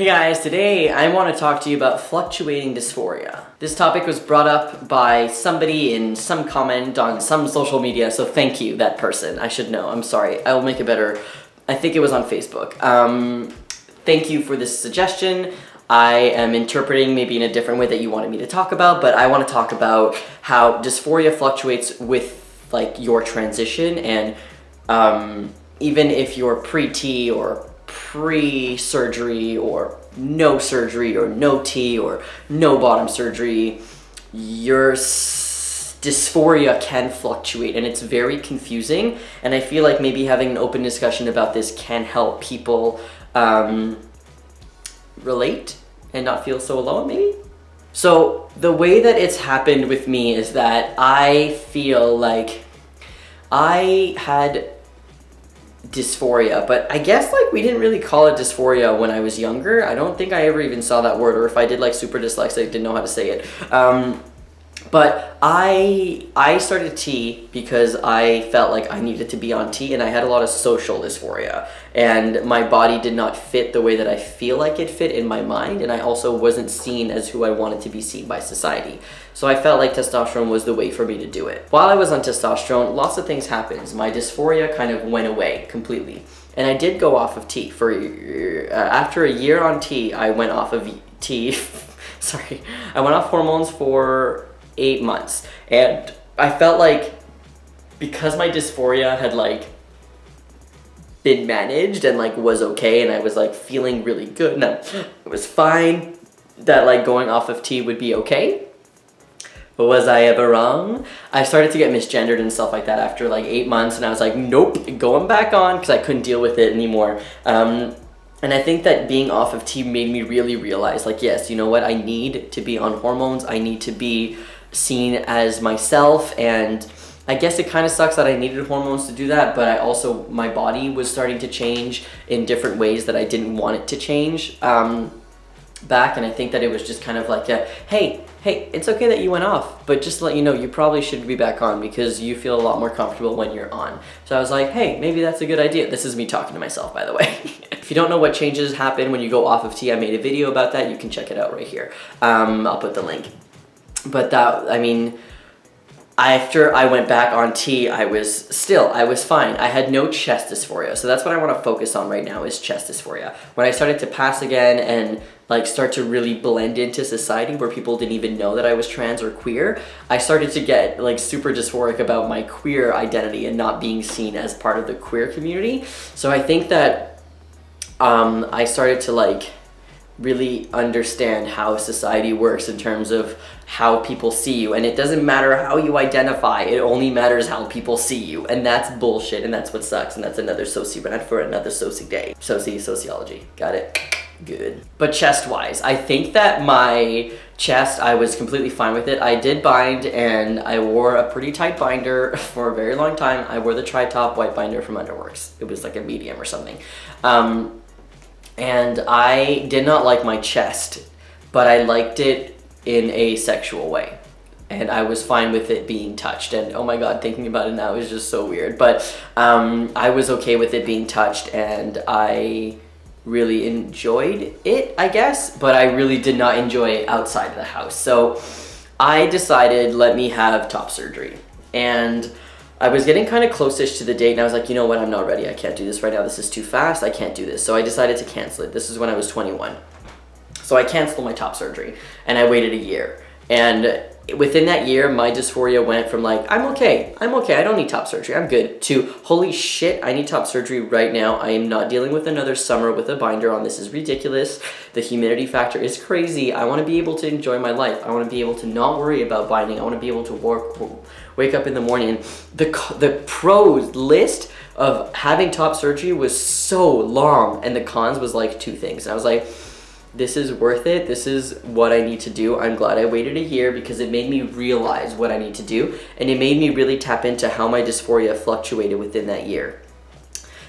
Hey guys, today I want to talk to you about fluctuating dysphoria. This topic was brought up by somebody in some comment on some social media, so thank you, that person. I should know, I'm sorry. I'll make it better. I think it was on Facebook. Thank you for this suggestion. I am interpreting maybe in a different way that you wanted me to talk about, but I want to talk about how dysphoria fluctuates with like your transition, and even if you're pre-T or pre-surgery or no surgery or no T or no bottom surgery, your dysphoria can fluctuate, and it's very confusing, and I feel like maybe having an open discussion about this can help people relate and not feel so alone, maybe? So the way that it's happened with me is that I feel like I had dysphoria, but I guess like we didn't really call it dysphoria when I was younger. I don't think I ever even saw that word, or if I did, like super dyslexic, didn't know how to say it. But I started T because I felt like I needed to be on T, and I had a lot of social dysphoria, and my body did not fit the way that I feel like it fit in my mind, and I also wasn't seen as who I wanted to be seen by society. So I felt like testosterone was the way for me to do it. While I was on testosterone, lots of things happened. My dysphoria kind of went away completely, and I did go off of T for after a year on T. I went off of T. Sorry, I went off hormones for 8 months, and I felt like because my dysphoria had like been managed and like was okay, and I was like feeling really good, and it was fine, that like going off of T would be okay. But was I ever wrong? I started to get misgendered and stuff like that after like 8 months, and I was like, nope, going back on, because I couldn't deal with it anymore. And I think that being off of T made me really realize, like, yes, you know what, I need to be on hormones, I need to be seen as myself, and I guess it kind of sucks that I needed hormones to do that, but I also, my body was starting to change in different ways that I didn't want it to change back, and I think that it was just kind of like, hey, it's okay that you went off, but just to let you know, you probably should be back on because you feel a lot more comfortable when you're on. So I was like, hey, maybe that's a good idea. This is me talking to myself, by the way. If you don't know what changes happen when you go off of T, I made a video about that. You can check it out right here. I'll put the link. But that, I mean, after I went back on T, I was fine. I had no chest dysphoria. So that's what I want to focus on right now, is chest dysphoria. When I started to pass again and like start to really blend into society where people didn't even know that I was trans or queer, I started to get like super dysphoric about my queer identity and not being seen as part of the queer community. So I think that I started to like really understand how society works in terms of how people see you, and it doesn't matter how you identify, it only matters how people see you, and that's bullshit, and that's what sucks, and that's another soci rant for another soci day. Sociology, got it? Good. But chest wise, I think that my chest, I was completely fine with it. I did bind, and I wore a pretty tight binder for a very long time. I wore the tri-top white binder from Underworks. It was like a medium or something. And I did not like my chest, but I liked it in a sexual way. And I was fine with it being touched. And oh my god, thinking about it now is just so weird. But I was okay with it being touched, and I really enjoyed it, I guess. But I really did not enjoy it outside of the house. So I decided, let me have top surgery. And I was getting kind of close-ish to the date, and I was like, you know what, I'm not ready. I can't do this right now. This is too fast. I can't do this. So I decided to cancel it. This is when I was 21. So I canceled my top surgery, and I waited a year. And within that year, my dysphoria went from like, I'm okay, I don't need top surgery, I'm good, to holy shit, I need top surgery right now. I am not dealing with another summer with a binder on. This is ridiculous. The humidity factor is crazy. I want to be able to enjoy my life. I want to be able to not worry about binding. I want to be able to wake up in the morning. And the pros list of having top surgery was so long, and the cons was like 2 things. And I was like, this is worth it. This is what I need to do. I'm glad I waited a year because it made me realize what I need to do, and it made me really tap into how my dysphoria fluctuated within that year.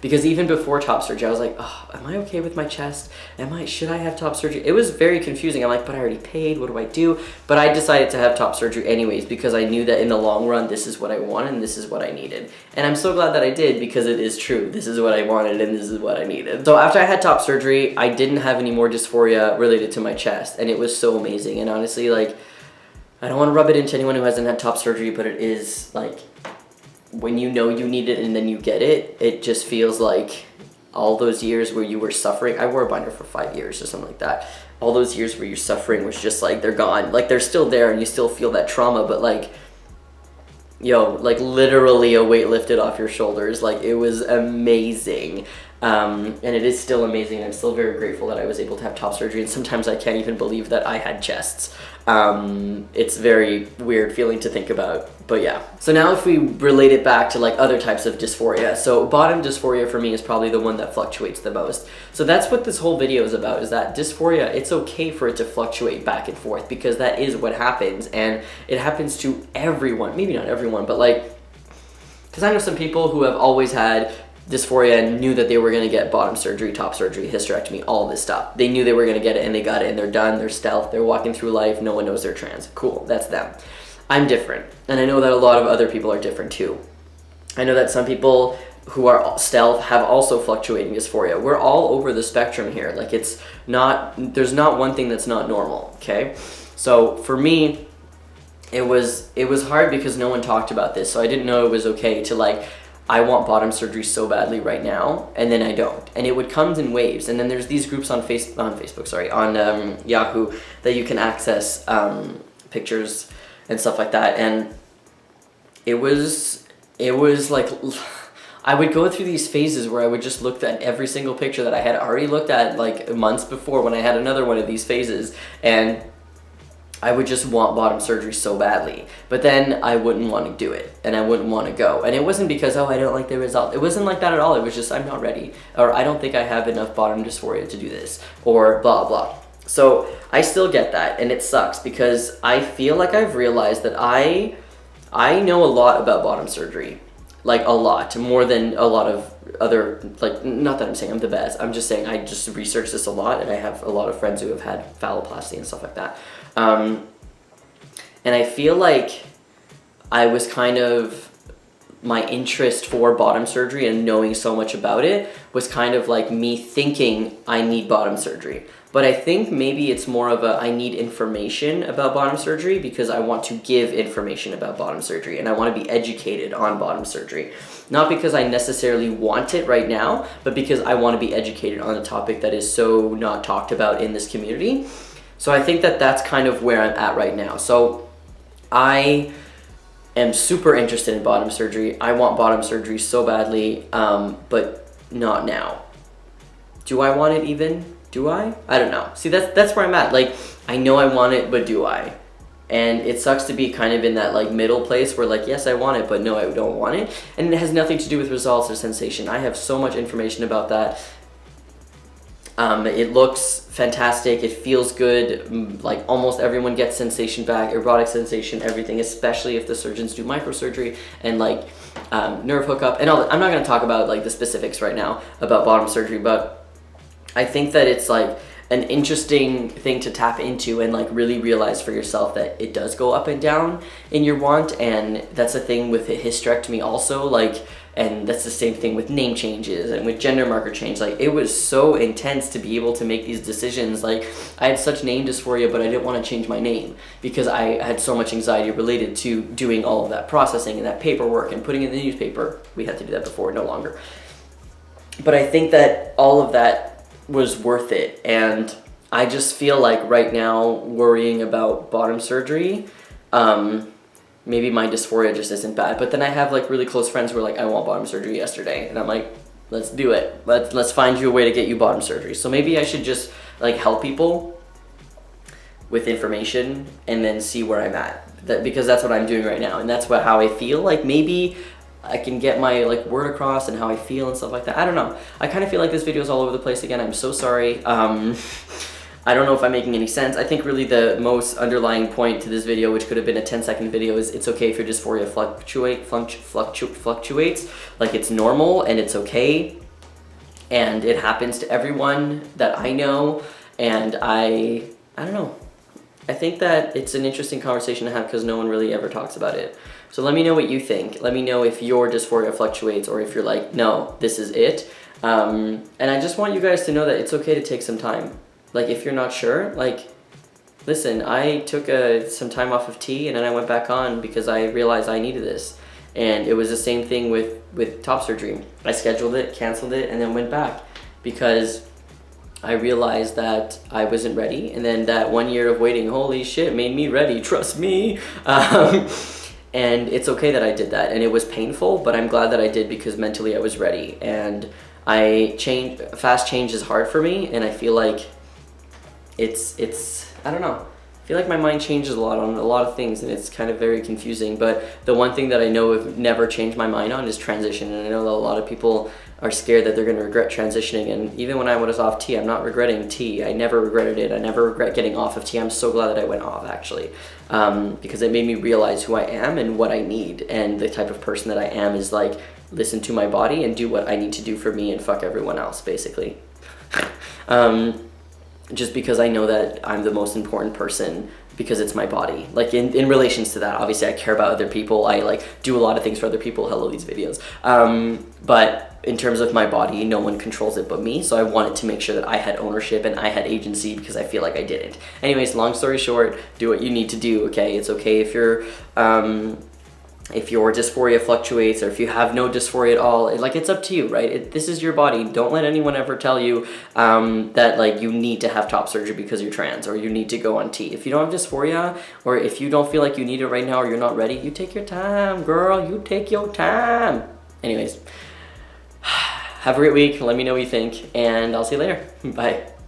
Because even before top surgery, I was like, oh, am I okay with my chest? Should I have top surgery? It was very confusing. I'm like, but I already paid, what do I do? But I decided to have top surgery anyways, because I knew that in the long run, this is what I wanted and this is what I needed. And I'm so glad that I did, because it is true. This is what I wanted and this is what I needed. So after I had top surgery, I didn't have any more dysphoria related to my chest, and it was so amazing. And honestly, like, I don't want to rub it into anyone who hasn't had top surgery, but it is like, when you know you need it and then you get it, it just feels like all those years where you were suffering. I wore a binder for 5 years or something like that. All those years where you're suffering was just like, they're gone. Like, they're still there and you still feel that trauma, but like, yo, like literally a weight lifted off your shoulders. Like, it was amazing. And it is still amazing. I'm still very grateful that I was able to have top surgery, and sometimes I can't even believe that I had chests. It's very weird feeling to think about, but yeah. So now if we relate it back to like other types of dysphoria, so bottom dysphoria for me is probably the one that fluctuates the most. So that's what this whole video is about, is that dysphoria, it's okay for it to fluctuate back and forth, because that is what happens, and it happens to everyone. Maybe not everyone, but like, because I know some people who have always had dysphoria and knew that they were going to get bottom surgery, top surgery, hysterectomy, all this stuff. They knew they were going to get it and they got it and they're done, they're stealth, they're walking through life, no one knows they're trans. Cool, that's them. I'm different, and I know that a lot of other people are different too. I know that some people who are stealth have also fluctuating dysphoria. We're all over the spectrum here. Like, it's not, there's not one thing that's not normal, okay? So for me, it was hard because no one talked about this, so I didn't know it was okay to like, I want bottom surgery so badly right now, and then I don't. And it would come in waves. And then there's these groups on Yahoo that you can access pictures and stuff like that. And it was like, I would go through these phases where I would just look at every single picture that I had already looked at like months before, when I had another one of these phases, and I would just want bottom surgery so badly, but then I wouldn't want to do it, and I wouldn't want to go. And it wasn't because, oh, I don't like the result. It wasn't like that at all. It was just, I'm not ready, or I don't think I have enough bottom dysphoria to do this, or blah, blah. So I still get that, and it sucks, because I feel like I've realized that I know a lot about bottom surgery, like a lot, more than a lot of other, like, not that I'm saying I'm the best, I'm just saying I just researched this a lot, and I have a lot of friends who have had phalloplasty and stuff like that. And I feel like I was kind of, my interest for bottom surgery and knowing so much about it was kind of like me thinking I need bottom surgery. But I think maybe it's more of a, I need information about bottom surgery because I want to give information about bottom surgery, and I want to be educated on bottom surgery. Not because I necessarily want it right now, but because I want to be educated on a topic that is so not talked about in this community. So I think that that's kind of where I'm at right now. So I am super interested in bottom surgery. I want bottom surgery so badly, but not now. Do I want it even? Do I? I don't know. See, that's where I'm at. Like, I know I want it, but do I? And it sucks to be kind of in that like middle place where like, yes, I want it, but no, I don't want it. And it has nothing to do with results or sensation. I have so much information about that. It looks fantastic, it feels good, like almost everyone gets sensation back, erotic sensation, everything, especially if the surgeons do microsurgery and like nerve hookup and all that. I'm not going to talk about like the specifics right now about bottom surgery, but I think that it's like an interesting thing to tap into and like really realize for yourself that it does go up and down in your want. And that's a thing with a hysterectomy also, like, and that's the same thing with name changes and with gender marker change. Like, it was so intense to be able to make these decisions. Like, I had such name dysphoria, but I didn't want to change my name because I had so much anxiety related to doing all of that processing and that paperwork and putting it in the newspaper. We had to do that before, no longer. But I think that all of that was worth it, and I just feel like right now worrying about bottom surgery, maybe my dysphoria just isn't bad, but then I have like really close friends who are like, I want bottom surgery yesterday, and I'm like, let's do it. Let's find you a way to get you bottom surgery. So maybe I should just like help people with information and then see where I'm at, because that's what I'm doing right now, and that's how I feel. Like, maybe I can get my like word across and how I feel and stuff like that. I don't know. I kind of feel like this video is all over the place again. I'm so sorry. I don't know if I'm making any sense. I think really the most underlying point to this video, which could have been a 10-second video, is it's okay if your dysphoria fluctuates. Like, it's normal and it's okay. and it happens to everyone that I know, and I don't know. I think that it's an interesting conversation to have because no one really ever talks about it. So let me know what you think. Let me know if your dysphoria fluctuates or if you're like, no, this is it. And I just want you guys to know that it's okay to take some time. Like, if you're not sure, like, listen, I took some time off of tea and then I went back on because I realized I needed this. And it was the same thing with top surgery. I scheduled it, canceled it, and then went back because I realized that I wasn't ready. And then that 1 year of waiting, holy shit, made me ready, trust me. And it's okay that I did that. And it was painful, but I'm glad that I did because mentally I was ready. And fast change is hard for me, and I feel like I don't know. I feel like my mind changes a lot on a lot of things, and it's kind of very confusing. But the one thing that I know I've never changed my mind on is transition. And I know that a lot of people are scared that they're going to regret transitioning. And even when I was off tea, I'm not regretting tea. I never regretted it. I never regret getting off of tea. I'm so glad that I went off, actually, because it made me realize who I am and what I need. And the type of person that I am is like, listen to my body and do what I need to do for me and fuck everyone else, basically. Just because I know that I'm the most important person because it's my body. Like in relations to that, obviously I care about other people. I like do a lot of things for other people. Hello, these videos. But in terms of my body, no one controls it but me. So I wanted to make sure that I had ownership and I had agency because I feel like I didn't. Anyways, long story short, do what you need to do, okay? It's okay if your dysphoria fluctuates or if you have no dysphoria at all. Like, it's up to you, right? This is your body. Don't let anyone ever tell you that like you need to have top surgery because you're trans or you need to go on T. If you don't have dysphoria or if you don't feel like you need it right now or you're not ready, you take your time, girl. You take your time. Anyways, have a great week. Let me know what you think, and I'll see you later. Bye.